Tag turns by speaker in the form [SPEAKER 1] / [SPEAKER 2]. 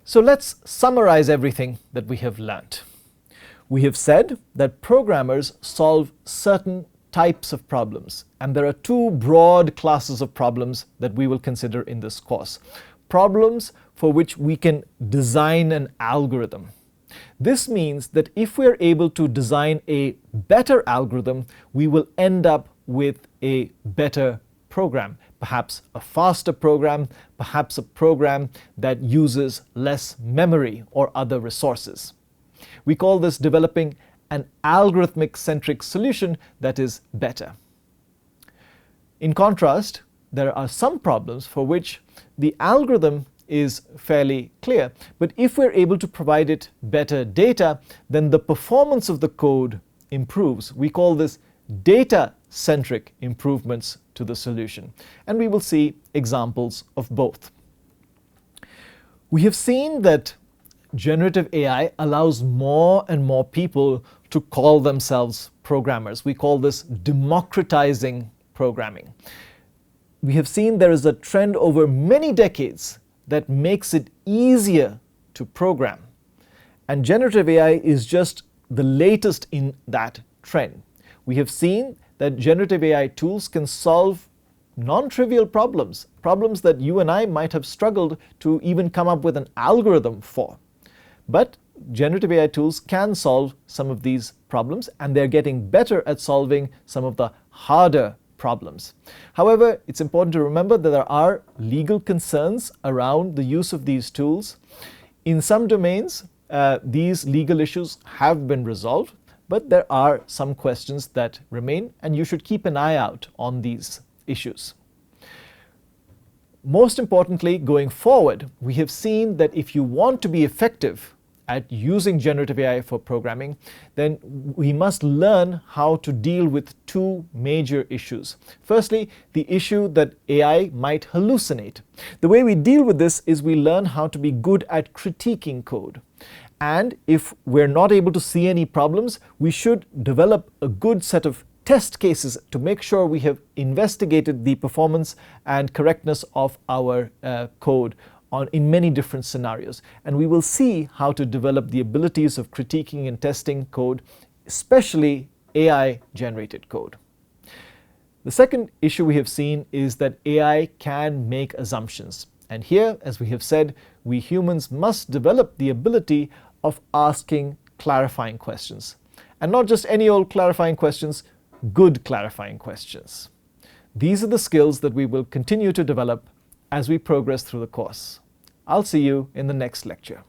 [SPEAKER 1] So let's summarize everything that we have learnt. We have said that programmers solve certain types of problems, and there are two broad classes of problems that we will consider in this course. Problems for which we can design an algorithm. This means that if we are able to design a better algorithm, we will end up with a better program, perhaps a faster program, perhaps a program that uses less memory or other resources. We call this developing an algorithmic-centric solution that is better. In contrast, there are some problems for which the algorithm is fairly clear, but if we're able to provide it better data, then the performance of the code improves. We call this data-centric improvements to the solution, and we will see examples of both. We have seen that generative AI allows more and more people to call themselves programmers. We call this democratizing programming. We have seen there is a trend over many decades that makes it easier to program. And generative AI is just the latest in that trend. We have seen that generative AI tools can solve non-trivial problems, problems that you and I might have struggled to even come up with an algorithm for. But generative AI tools can solve some of these problems, and they're getting better at solving some of the harder problems. However, it's important to remember that there are legal concerns around the use of these tools. In some domains, these legal issues have been resolved, but there are some questions that remain, and you should keep an eye out on these issues. Most importantly, going forward, we have seen that if you want to be effective at using generative AI for programming, then we must learn how to deal with two major issues. Firstly, the issue that AI might hallucinate. The way we deal with this is we learn how to be good at critiquing code. And if we're not able to see any problems, we should develop a good set of test cases to make sure we have investigated the performance and correctness of our code in many different scenarios. And we will see how to develop the abilities of critiquing and testing code, especially AI-generated code. The second issue we have seen is that AI can make assumptions. And here, as we have said, we humans must develop the ability of asking clarifying questions. And not just any old clarifying questions, good clarifying questions. These are the skills that we will continue to develop as we progress through the course. I'll see you in the next lecture.